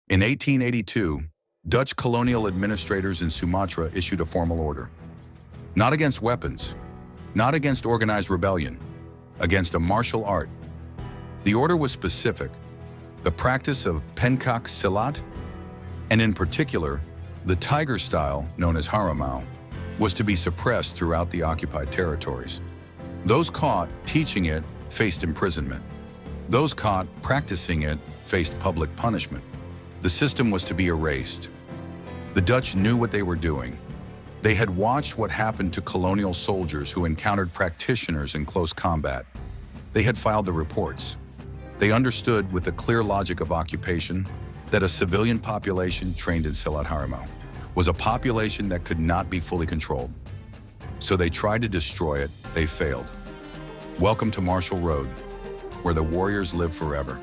In 1882, Dutch colonial administrators in Sumatra issued a formal order. Not against weapons, not against organized rebellion, against a martial art. The order was specific: the practice of pencak silat, and in particular, the tiger style, known as harimau, was to be suppressed throughout the occupied territories. Those caught teaching it faced imprisonment. Those caught practicing it faced public punishment. The system was to be erased. The Dutch knew what they were doing. They had watched what happened to colonial soldiers who encountered practitioners in close combat. They had filed the reports. They understood with the clear logic of occupation that a civilian population trained in Silat Harimau was a population that could not be fully controlled. So they tried to destroy it. They failed. Welcome to Martial Road, where the warriors live forever.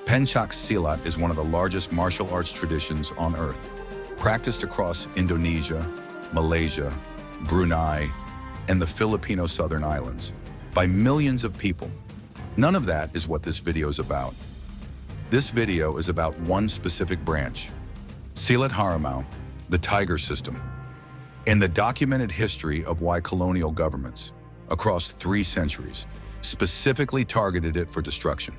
Pencak Silat is one of the largest martial arts traditions on earth, practiced across Indonesia, Malaysia, Brunei, and the Filipino Southern Islands by millions of people. None of that is what this video is about. This video is about one specific branch, Silat Harimau, the Tiger System, and the documented history of why colonial governments, across 3 centuries, specifically targeted it for destruction.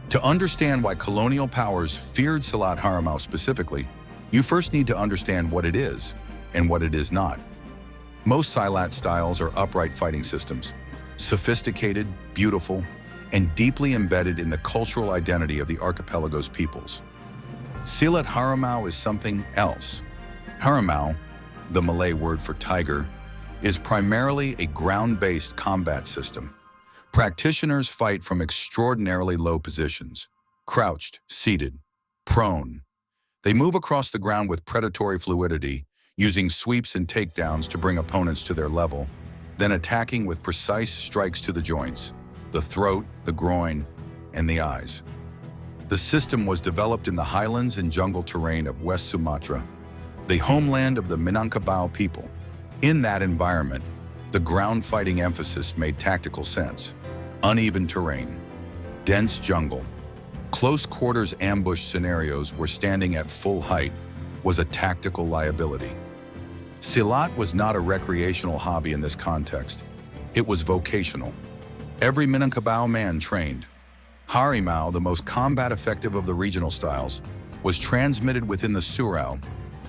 To understand why colonial powers feared Silat Harimau specifically, you first need to understand what it is and what it is not. Most Silat styles are upright fighting systems, sophisticated, beautiful, and deeply embedded in the cultural identity of the archipelago's peoples. Silat Harimau is something else. Harimau, the Malay word for tiger, is primarily a ground-based combat system. Practitioners fight from extraordinarily low positions, crouched, seated, prone. They move across the ground with predatory fluidity, using sweeps and takedowns to bring opponents to their level, then attacking with precise strikes to the joints, the throat, the groin, and the eyes. The system was developed in the highlands and jungle terrain of West Sumatra, the homeland of the Minangkabau people. In that environment, the ground fighting emphasis made tactical sense. Uneven terrain, dense jungle, close quarters ambush scenarios where standing at full height was a tactical liability. Silat was not a recreational hobby in this context. It was vocational. Every Minangkabau man trained. Harimau, the most combat-effective of the regional styles, was transmitted within the surau,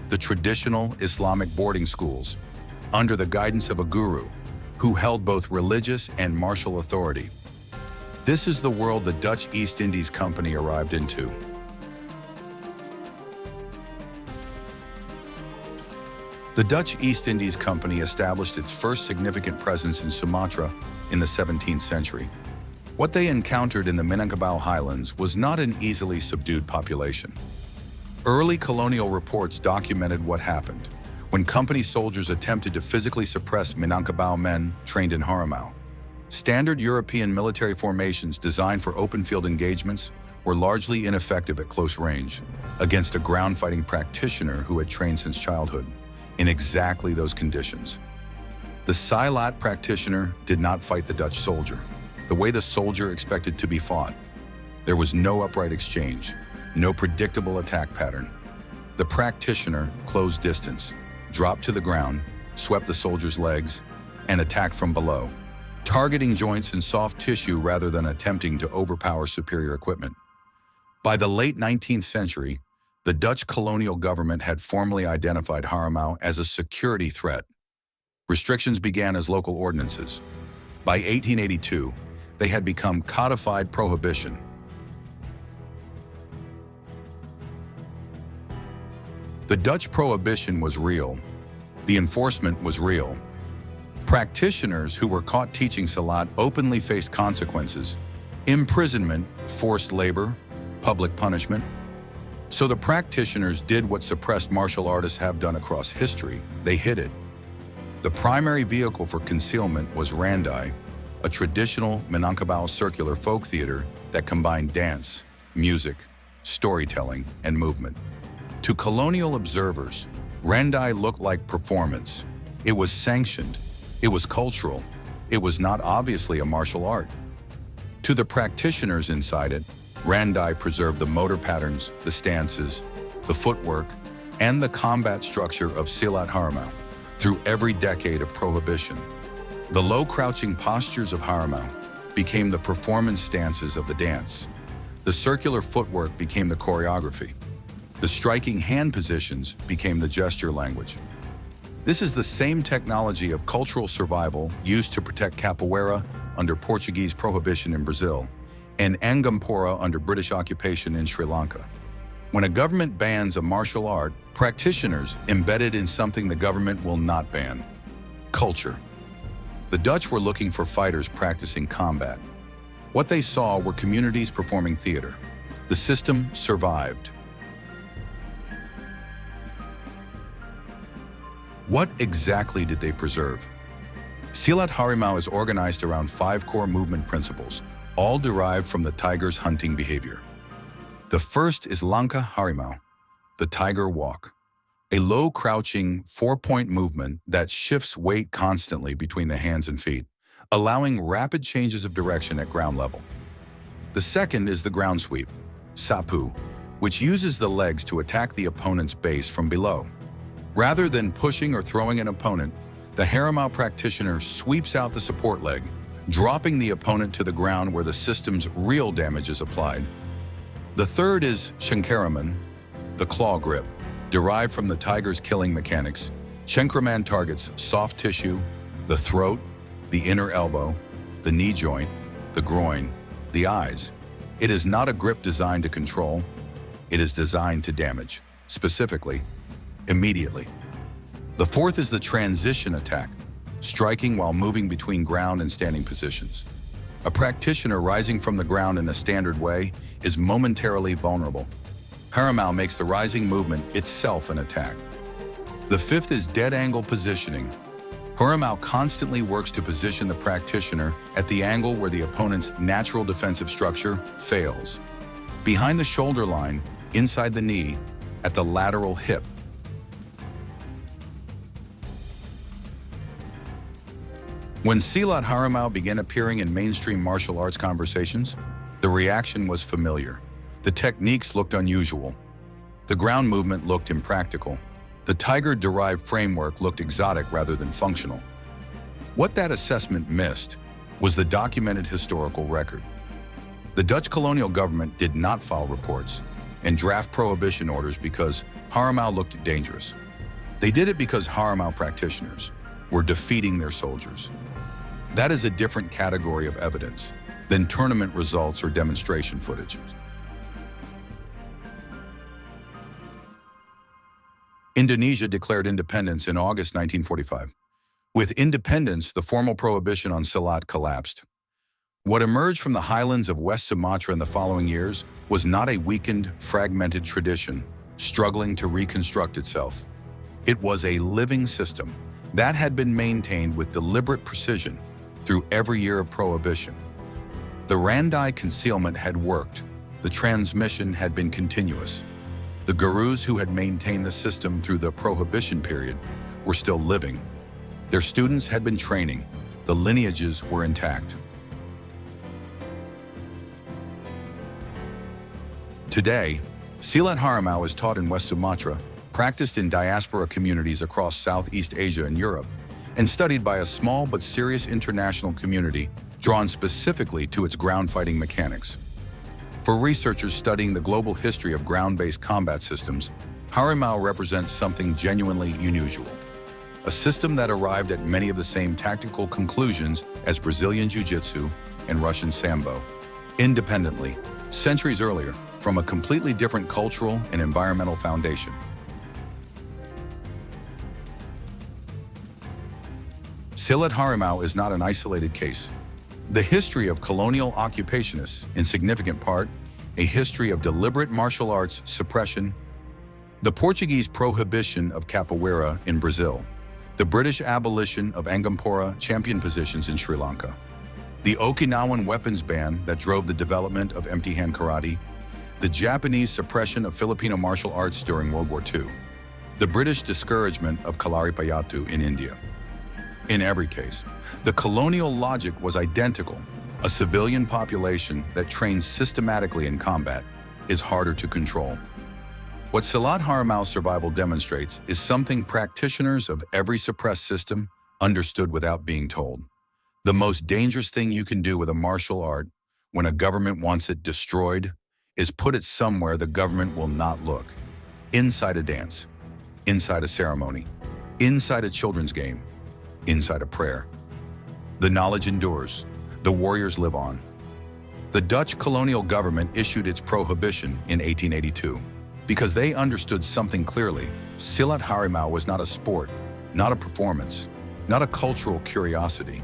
the traditional Islamic boarding schools, under the guidance of a guru who held both religious and martial authority. This is the world the Dutch East Indies Company arrived into. The Dutch East Indies Company established its first significant presence in Sumatra in the 17th century. What they encountered in the Minangkabau highlands was not an easily subdued population. Early colonial reports documented what happened when company soldiers attempted to physically suppress Minangkabau men trained in Harimau. Standard European military formations designed for open-field engagements were largely ineffective at close range against a ground-fighting practitioner who had trained since childhood in exactly those conditions. The Silat practitioner did not fight the Dutch soldier the way the soldier expected to be fought. There was no upright exchange, no predictable attack pattern. The practitioner closed distance, dropped to the ground, swept the soldier's legs, and attacked from below, targeting joints and soft tissue rather than attempting to overpower superior equipment. By the late 19th century, the Dutch colonial government had formally identified Harimau as a security threat. Restrictions began as local ordinances. By 1882, they had become codified prohibition. The Dutch prohibition was real. The enforcement was real. Practitioners who were caught teaching Silat openly faced consequences: imprisonment, forced labor, public punishment. So the practitioners did what suppressed martial artists have done across history: they hid it. The primary vehicle for concealment was randai, a traditional Minangkabau circular folk theater that combined dance, music, storytelling, and movement. To colonial observers, randai looked like performance. It was sanctioned. It was cultural. It was not obviously a martial art. To the practitioners inside it, randai preserved the motor patterns, the stances, the footwork, and the combat structure of Silat Harimau through every decade of prohibition. The low crouching postures of Harimau became the performance stances of the dance. The circular footwork became the choreography. The striking hand positions became the gesture language. This is the same technology of cultural survival used to protect capoeira under Portuguese prohibition in Brazil and angampora under British occupation in Sri Lanka. When a government bans a martial art, practitioners embedded in something the government will not ban: culture. The Dutch were looking for fighters practicing combat. What they saw were communities performing theater. The system survived. What exactly did they preserve? Silat Harimau is organized around 5 core movement principles, all derived from the tiger's hunting behavior. The first is Langkah Harimau, the tiger walk, a low crouching 4-point movement that shifts weight constantly between the hands and feet, allowing rapid changes of direction at ground level. The second is the ground sweep, Sapu, which uses the legs to attack the opponent's base from below. Rather than pushing or throwing an opponent, the Harimau practitioner sweeps out the support leg, dropping the opponent to the ground where the system's real damage is applied. The third is Cengkeraman, the claw grip, derived from the tiger's killing mechanics. Cengkeraman targets soft tissue, the throat, the inner elbow, the knee joint, the groin, the eyes. It is not a grip designed to control. It is designed to damage, specifically, immediately. The fourth is the transition attack, striking while moving between ground and standing positions. A practitioner rising from the ground in a standard way is momentarily vulnerable. Harimau makes the rising movement itself an attack. The fifth is dead angle positioning. Harimau constantly works to position the practitioner at the angle where the opponent's natural defensive structure fails. Behind the shoulder line, inside the knee, at the lateral hip. When Silat Harimau began appearing in mainstream martial arts conversations, the reaction was familiar. The techniques looked unusual. The ground movement looked impractical. The tiger-derived framework looked exotic rather than functional. What that assessment missed was the documented historical record. The Dutch colonial government did not file reports and draft prohibition orders because Harimau looked dangerous. They did it because Harimau practitioners were defeating their soldiers. That is a different category of evidence than tournament results or demonstration footage. Indonesia declared independence in August 1945. With independence, the formal prohibition on Silat collapsed. What emerged from the highlands of West Sumatra in the following years was not a weakened, fragmented tradition struggling to reconstruct itself. It was a living system that had been maintained with deliberate precision through every year of prohibition. The randai concealment had worked. The transmission had been continuous. The gurus who had maintained the system through the prohibition period were still living. Their students had been training. The lineages were intact. Today, Silat Harimau is taught in West Sumatra, practiced in diaspora communities across Southeast Asia and Europe, and studied by a small but serious international community drawn specifically to its ground-fighting mechanics. For researchers studying the global history of ground-based combat systems, Harimau represents something genuinely unusual. A system that arrived at many of the same tactical conclusions as Brazilian Jiu-Jitsu and Russian Sambo, independently, centuries earlier, from a completely different cultural and environmental foundation. Silat Harimau is not an isolated case. The history of colonial occupationists, in significant part, a history of deliberate martial arts suppression, the Portuguese prohibition of capoeira in Brazil, the British abolition of angampora champion positions in Sri Lanka, the Okinawan weapons ban that drove the development of empty-hand karate, the Japanese suppression of Filipino martial arts during World War II, the British discouragement of Kalaripayattu in India. In every case, the colonial logic was identical. A civilian population that trains systematically in combat is harder to control. What Silat Harimau survival demonstrates is something practitioners of every suppressed system understood without being told. The most dangerous thing you can do with a martial art when a government wants it destroyed is put it somewhere the government will not look. Inside a dance, inside a ceremony, inside a children's game, inside a prayer. The knowledge endures. The warriors live on. The Dutch colonial government issued its prohibition in 1882 because they understood something clearly. Silat Harimau was not a sport, not a performance, not a cultural curiosity.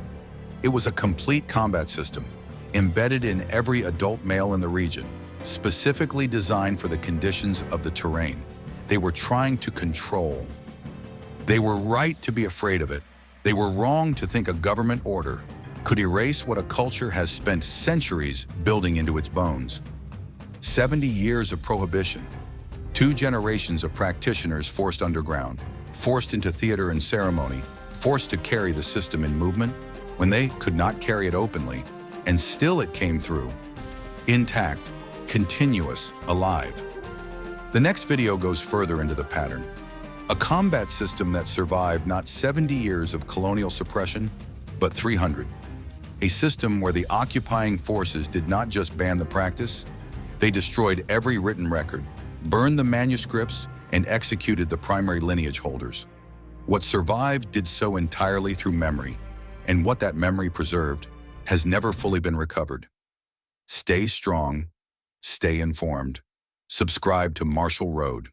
It was a complete combat system, embedded in every adult male in the region, specifically designed for the conditions of the terrain. They were trying to control. They were right to be afraid of it. They were wrong to think a government order could erase what a culture has spent centuries building into its bones. 70 years of prohibition, 2 generations of practitioners forced underground, forced into theater and ceremony, forced to carry the system in movement when they could not carry it openly, and still it came through. Intact, continuous, alive. The next video goes further into the pattern. A combat system that survived not 70 years of colonial suppression, but 300. A system where the occupying forces did not just ban the practice, they destroyed every written record, burned the manuscripts, and executed the primary lineage holders. What survived did so entirely through memory, and what that memory preserved has never fully been recovered. Stay strong, stay informed. Subscribe to Martial Road.